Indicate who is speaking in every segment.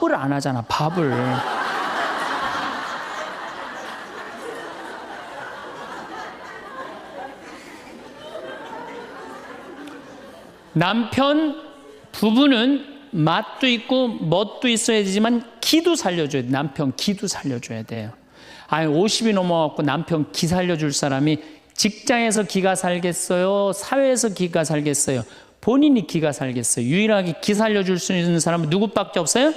Speaker 1: 밥을 안 하잖아, 밥을. 남편, 부부는 맛도 있고 멋도 있어야 되지만 기도 살려줘야 돼. 남편 기도 살려줘야 돼요. 아니 50이 넘어갖고 남편 기 살려줄 사람이 직장에서 기가 살겠어요? 사회에서 기가 살겠어요? 본인이 기가 살겠어요? 유일하게 기 살려줄 수 있는 사람은 누구밖에 없어요?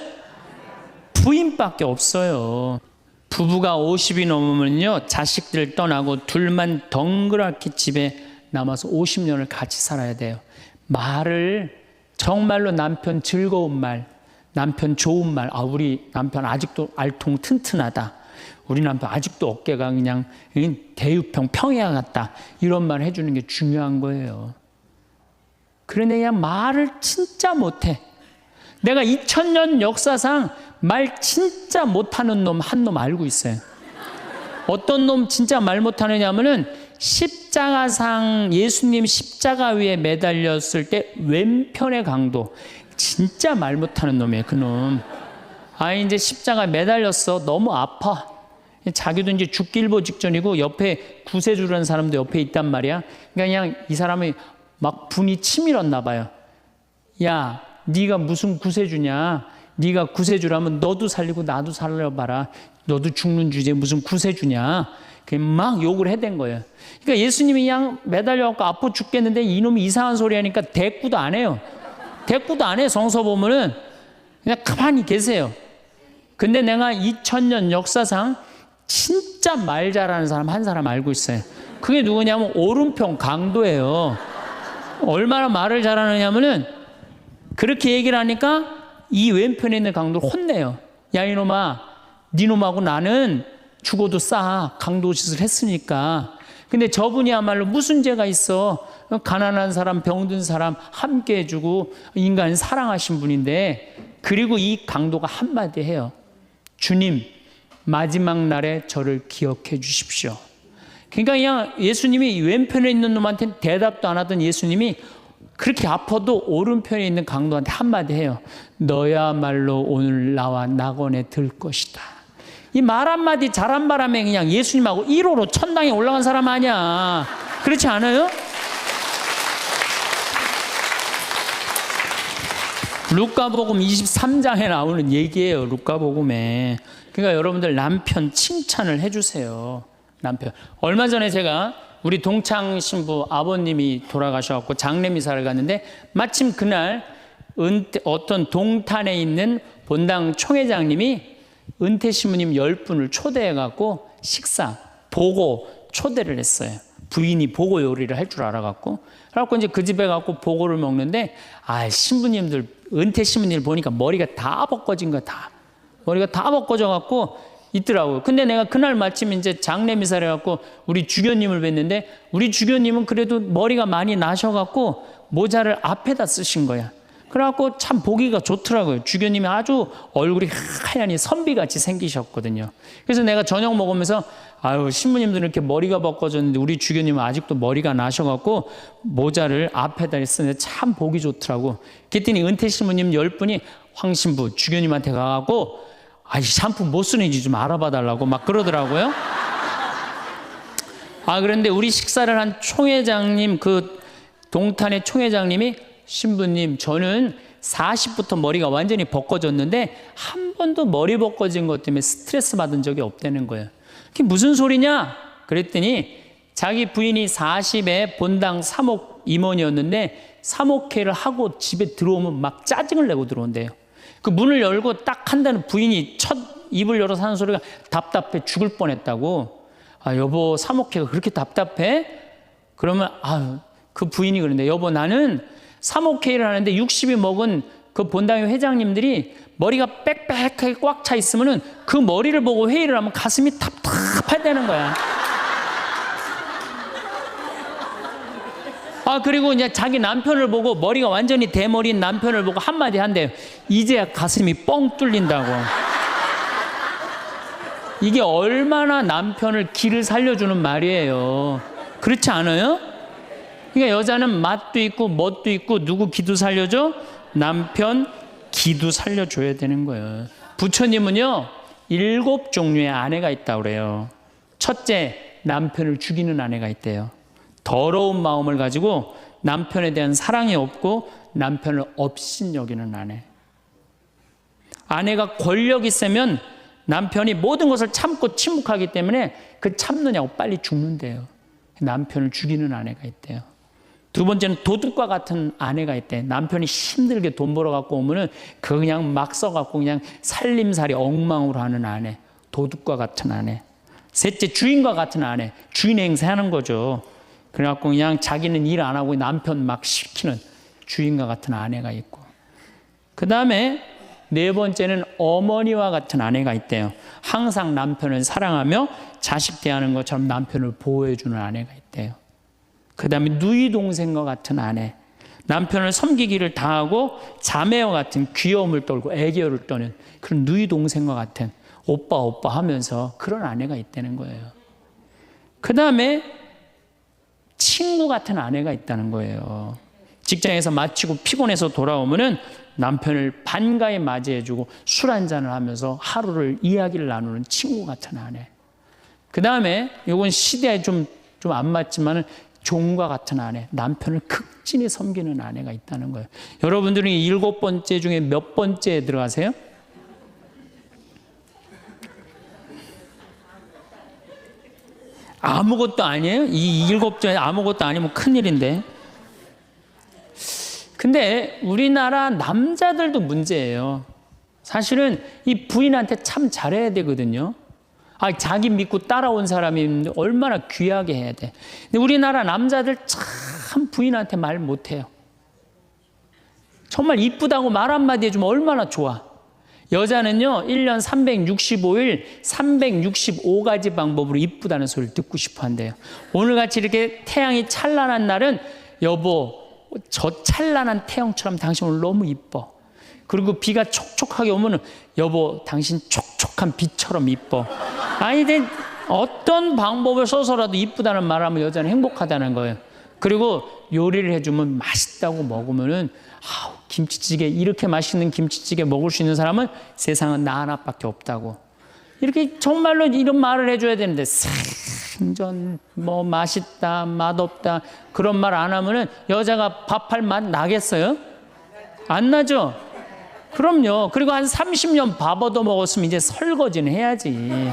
Speaker 1: 부인밖에 없어요. 부부가 50이 넘으면요, 자식들 떠나고 둘만 덩그랗게 집에 남아서 50년을 같이 살아야 돼요. 말을 정말로 남편 즐거운 말, 남편 좋은 말, 우리 남편 아직도 알통 튼튼하다, 우리 남편 아직도 어깨가 그냥 대유평 평야 같다, 이런 말 해주는 게 중요한 거예요. 그런데 그냥 말을 진짜 못해. 내가 2000년 역사상 말 진짜 못하는 놈 한 놈 알고 있어요. 어떤 놈 진짜 말 못하느냐면은 십자가상, 예수님 십자가 위에 매달렸을 때 왼편의 강도, 진짜 말 못하는 놈이에요, 그놈. 이제 십자가 매달렸어. 너무 아파. 자기도 이제 죽기 일보 직전이고 옆에 구세주라는 사람도 옆에 있단 말이야. 그러니까 그냥 이 사람이 막 분이 치밀었나 봐요. 야, 네가 무슨 구세주냐? 네가 구세주라면 너도 살리고 나도 살려봐라. 너도 죽는 주제에 무슨 구세주냐? 막 욕을 해댄 거예요. 그러니까 예수님이 그냥 매달려갖고 아파 죽겠는데 이놈이 이상한 소리 하니까 대꾸도 안 해요. 대꾸도 안 해. 성서 보면은 그냥 가만히 계세요. 근데 내가 2000년 역사상 진짜 말 잘하는 사람 한 사람 알고 있어요. 그게 누구냐면 오른편 강도예요. 얼마나 말을 잘하느냐면은 그렇게 얘기를 하니까 이 왼편에 있는 강도를 혼내요. 야, 이놈아, 네 놈하고 나는 죽어도 싸. 강도 짓을 했으니까. 근데 저분이야말로 무슨 죄가 있어? 가난한 사람, 병든 사람 함께 해주고 인간 사랑하신 분인데, 그리고 이 강도가 한마디 해요. 주님, 마지막 날에 저를 기억해 주십시오. 그러니까 그냥 예수님이 왼편에 있는 놈한테는 대답도 안 하던 예수님이 그렇게 아파도 오른편에 있는 강도한테 한마디 해요. 너야말로 오늘 나와 낙원에 들 것이다. 이 말 한마디 잘한 바람에 그냥 예수님하고 1호로 천당에 올라간 사람 아니야. 그렇지 않아요? 루카복음 23장에 나오는 얘기예요. 루카복음에. 그러니까 여러분들 남편 칭찬을 해주세요. 남편. 얼마 전에 제가 우리 동창 신부 아버님이 돌아가셔갖고 장례미사를 갔는데 마침 그날 어떤 동탄에 있는 본당 총회장님이 은퇴 신부님 10분을 초대해갖고 식사, 보고 초대를 했어요. 부인이 보고 요리를 할 줄 알아갖고. 그래갖고 이제 그 집에 가고 보고를 먹는데, 신부님들, 은퇴 신부님들 보니까 머리가 다 벗겨진 거야, 다. 머리가 다 벗겨져갖고 있더라고요. 근데 내가 그날 마침 이제 장례미사를 해갖고 우리 주교님을 뵀는데, 우리 주교님은 그래도 머리가 많이 나셔갖고 모자를 앞에다 쓰신 거야. 그래갖고 참 보기가 좋더라고요. 주교님이 아주 얼굴이 하얀이 선비같이 생기셨거든요. 그래서 내가 저녁 먹으면서 신부님들은 이렇게 머리가 벗겨졌는데 우리 주교님은 아직도 머리가 나셔갖고 모자를 앞에다 쓰는데 참 보기 좋더라고. 그랬더니 은퇴 신부님 10분이 황 신부 주교님한테 가갖고 샴푸 못 쓰는지 좀 알아봐 달라고 막 그러더라고요. 그런데 우리 식사를 한 총회장님, 그 동탄의 총회장님이, 신부님, 저는 40부터 머리가 완전히 벗겨졌는데 한 번도 머리 벗겨진 것 때문에 스트레스 받은 적이 없다는 거예요. 그게 무슨 소리냐? 그랬더니 자기 부인이 40에 본당 사목 임원이었는데 사목회를 하고 집에 들어오면 막 짜증을 내고 들어온대요. 그 문을 열고 딱 한다는 부인이 첫 입을 열어서 하는 소리가 답답해 죽을 뻔했다고. 여보, 사목회가 그렇게 답답해? 그러면 그 부인이 그런데, 여보, 나는 사목회의를 하는데 60이 먹은 그 본당의 회장님들이 머리가 빽빽하게 꽉 차 있으면은 그 머리를 보고 회의를 하면 가슴이 답답하다는 거야. 그리고 이제 자기 남편을 보고, 머리가 완전히 대머리인 남편을 보고 한마디 한대요. 이제야 가슴이 뻥 뚫린다고. 이게 얼마나 남편을 기를 살려주는 말이에요. 그렇지 않아요? 그러니까 여자는 맛도 있고 멋도 있고 누구 기도 살려줘? 남편 기도 살려줘야 되는 거예요. 부처님은요 7종류의 아내가 있다고 그래요. 첫째, 남편을 죽이는 아내가 있대요. 더러운 마음을 가지고 남편에 대한 사랑이 없고 남편을 업신여기는 아내. 아내가 권력이 세면 남편이 모든 것을 참고 침묵하기 때문에 그 참느냐고 빨리 죽는데요. 남편을 죽이는 아내가 있대요. 두 번째는 도둑과 같은 아내가 있대. 남편이 힘들게 돈 벌어 갖고 오면은 그 그냥 막 써갖고 그냥 살림살이 엉망으로 하는 아내. 도둑과 같은 아내. 셋째, 주인과 같은 아내. 주인 행세하는 거죠. 그래갖고 그냥 자기는 일 안 하고 남편 막 시키는 주인과 같은 아내가 있고. 그 다음에 네 번째는 어머니와 같은 아내가 있대요. 항상 남편을 사랑하며 자식 대하는 것처럼 남편을 보호해주는 아내가 있대요. 그 다음에 누이 동생과 같은 아내. 남편을 섬기기를 다하고 자매와 같은 귀여움을 떨고 애교를 떠는 그런 누이 동생과 같은 오빠 오빠 하면서 그런 아내가 있다는 거예요. 그 다음에 친구 같은 아내가 있다는 거예요. 직장에서 마치고 피곤해서 돌아오면은 남편을 반가이 맞이해주고 술 한잔을 하면서 하루를 이야기를 나누는 친구 같은 아내. 그 다음에 이건 시대에 좀 안 맞지만은 종과 같은 아내, 남편을 극진히 섬기는 아내가 있다는 거예요. 여러분들은 7번째 중에 몇 번째에 들어가세요? 아무것도 아니에요? 이 7번째 아무것도 아니면 큰일인데. 근데 우리나라 남자들도 문제예요. 사실은 이 부인한테 참 잘해야 되거든요. 자기 믿고 따라온 사람이 얼마나 귀하게 해야 돼. 근데 우리나라 남자들 참 부인한테 말 못해요. 정말 이쁘다고 말 한마디 해주면 얼마나 좋아. 여자는요 1년 365일 365가지 방법으로 이쁘다는 소리를 듣고 싶어 한대요. 오늘같이 이렇게 태양이 찬란한 날은 여보 저 찬란한 태양처럼 당신 오늘 너무 이뻐. 그리고 비가 촉촉하게 오면은 여보 당신 촉촉한 비처럼 이뻐. 어떤 방법을 써서라도 이쁘다는 말하면 여자는 행복하다는 거예요. 그리고 요리를 해주면 맛있다고 먹으면은 김치찌개 이렇게 맛있는 김치찌개 먹을 수 있는 사람은 세상은 나 하나밖에 없다고. 이렇게 정말로 이런 말을 해줘야 되는데 생전 뭐 맛있다 맛없다 그런 말 안 하면은 여자가 밥할 맛 나겠어요? 안 나죠? 그럼요. 그리고 한 30년 밥 얻어 먹었으면 이제 설거지는 해야지.